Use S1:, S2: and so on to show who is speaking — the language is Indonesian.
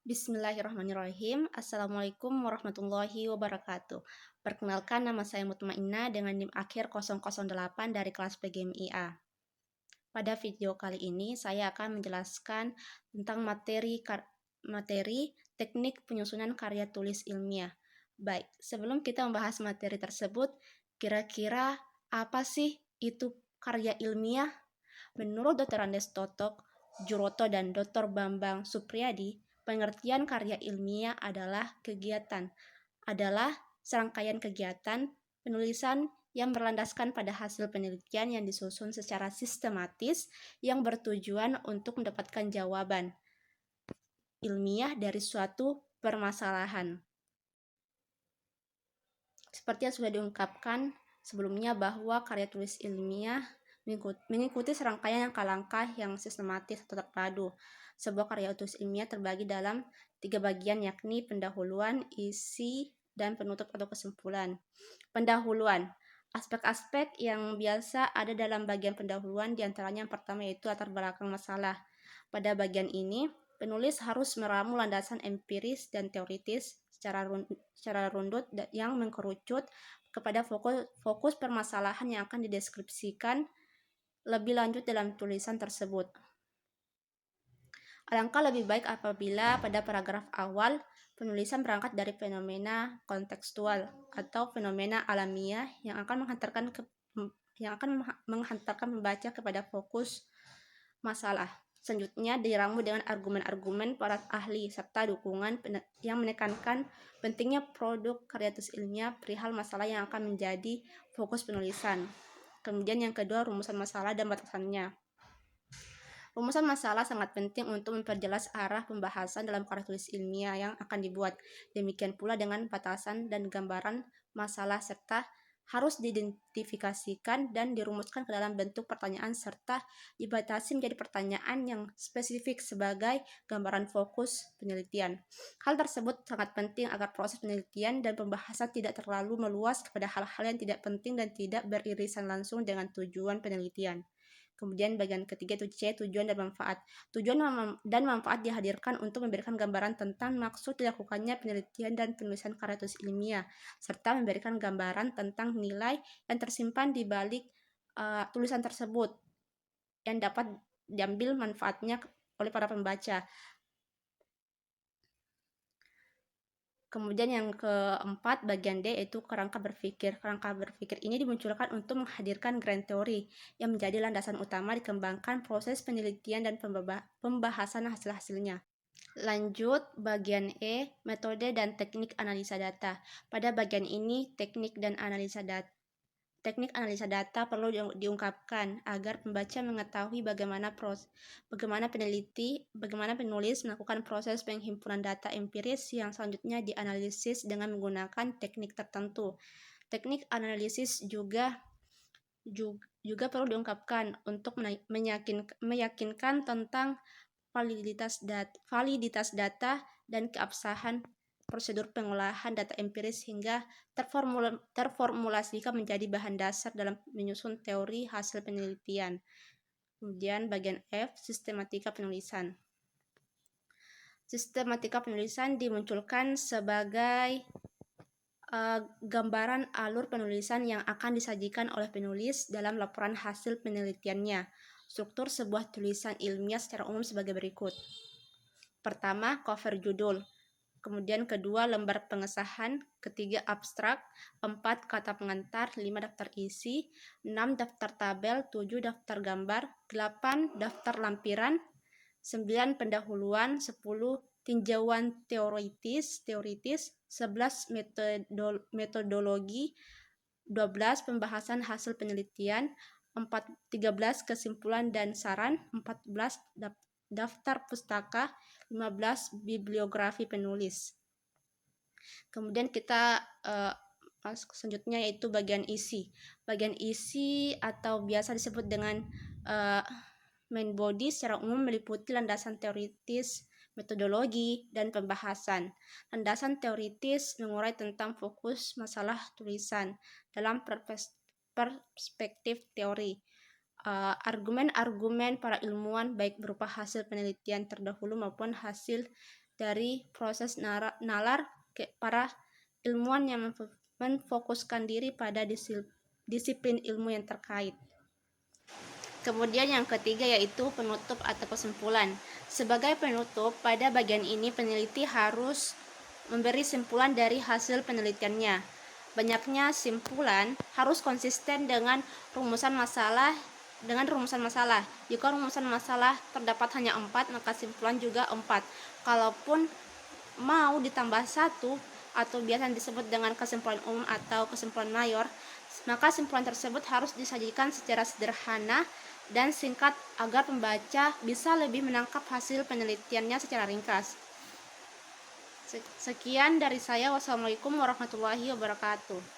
S1: Bismillahirrahmanirrahim. Assalamualaikum warahmatullahi wabarakatuh. Perkenalkan, nama saya Mutmainnah dengan NIM akhir 008 dari kelas PGMIA. Pada video kali ini saya akan menjelaskan tentang materi teknik penyusunan karya tulis ilmiah. Baik, sebelum kita membahas materi tersebut, kira-kira apa sih itu karya ilmiah? Menurut Dr. Andes Totok, Juroto, dan Dr. Bambang Supriyadi, pengertian karya ilmiah adalah serangkaian kegiatan penulisan yang berlandaskan pada hasil penelitian yang disusun secara sistematis yang bertujuan untuk mendapatkan jawaban ilmiah dari suatu permasalahan. Seperti yang sudah diungkapkan sebelumnya bahwa karya tulis ilmiah mengikuti serangkaian langkah-langkah yang sistematis atau terpadu. Sebuah karya tulis ilmiah terbagi dalam 3 bagian, yakni pendahuluan, isi, dan penutup atau kesimpulan. Pendahuluan. Aspek-aspek yang biasa ada dalam bagian pendahuluan diantaranya yang pertama yaitu latar belakang masalah. Pada bagian ini, penulis harus meramu landasan empiris dan teoritis secara rundut yang mengkerucut kepada fokus permasalahan yang akan dideskripsikan lebih lanjut dalam tulisan tersebut. Alangkah lebih baik apabila pada paragraf awal penulisan berangkat dari fenomena kontekstual atau fenomena alamiah yang akan menghantarkan pembaca kepada fokus masalah. Selanjutnya diramu dengan argumen-argumen para ahli serta dukungan yang menekankan pentingnya produk karya tulis ilmiah perihal masalah yang akan menjadi fokus penulisan. Kemudian yang kedua, rumusan masalah dan batasannya. Rumusan masalah sangat penting untuk memperjelas arah pembahasan dalam karya tulis ilmiah yang akan dibuat. Demikian pula dengan batasan dan gambaran masalah serta harus diidentifikasikan dan dirumuskan ke dalam bentuk pertanyaan serta dibatasi menjadi pertanyaan yang spesifik sebagai gambaran fokus penelitian. Hal tersebut sangat penting agar proses penelitian dan pembahasan tidak terlalu meluas kepada hal-hal yang tidak penting dan tidak beririsan langsung dengan tujuan penelitian. Kemudian bagian ketiga itu C, tujuan dan manfaat. Tujuan dan manfaat dihadirkan untuk memberikan gambaran tentang maksud dilakukannya penelitian dan penulisan karya tulis ilmiah, serta memberikan gambaran tentang nilai yang tersimpan di balik tulisan tersebut yang dapat diambil manfaatnya oleh para pembaca. Kemudian yang keempat, bagian D, yaitu kerangka berpikir. Kerangka berpikir ini dimunculkan untuk menghadirkan grand teori yang menjadi landasan utama dikembangkan proses penelitian dan pembahasan hasil-hasilnya. Lanjut, bagian E, metode dan teknik analisa data. Pada bagian ini, teknik analisa data perlu diungkapkan agar pembaca mengetahui bagaimana penulis melakukan proses penghimpunan data empiris yang selanjutnya dianalisis dengan menggunakan teknik tertentu. Teknik analisis juga perlu diungkapkan untuk meyakinkan tentang validitas data dan keabsahan prosedur pengolahan data empiris hingga terformulasikan menjadi bahan dasar dalam menyusun teori hasil penelitian. Kemudian bagian F, sistematika penulisan. Sistematika penulisan dimunculkan sebagai gambaran alur penulisan yang akan disajikan oleh penulis dalam laporan hasil penelitiannya. Struktur sebuah tulisan ilmiah secara umum sebagai berikut. Pertama, cover judul. Kemudian kedua, lembar pengesahan. Ketiga, abstrak. 4, kata pengantar. 5, daftar isi. 6, daftar tabel. 7, daftar gambar. 8, daftar lampiran. 9, pendahuluan. 10, tinjauan teoritis. 11, metodologi. 12, pembahasan hasil penelitian. 13, kesimpulan dan saran. 14, daftar pustaka. 15, bibliografi penulis. Kemudian kita selanjutnya yaitu bagian isi. Bagian isi atau biasa disebut dengan main body secara umum meliputi landasan teoritis, metodologi, dan pembahasan. Landasan teoritis mengurai tentang fokus masalah tulisan dalam perspektif teori. Argumen-argumen para ilmuwan baik berupa hasil penelitian terdahulu maupun hasil dari proses nalar para ilmuwan yang memfokuskan diri pada disiplin ilmu yang terkait. Kemudian yang ketiga yaitu penutup atau kesimpulan. Sebagai penutup, pada bagian ini peneliti harus memberi simpulan dari hasil penelitiannya. Banyaknya simpulan harus konsisten dengan rumusan masalah. Jika rumusan masalah terdapat hanya 4, maka simpulan juga 4. Kalaupun mau ditambah 1 atau biasa disebut dengan kesimpulan umum atau kesimpulan mayor, maka simpulan tersebut harus disajikan secara sederhana dan singkat agar pembaca bisa lebih menangkap hasil penelitiannya secara ringkas. Sekian dari saya. Wassalamualaikum warahmatullahi wabarakatuh.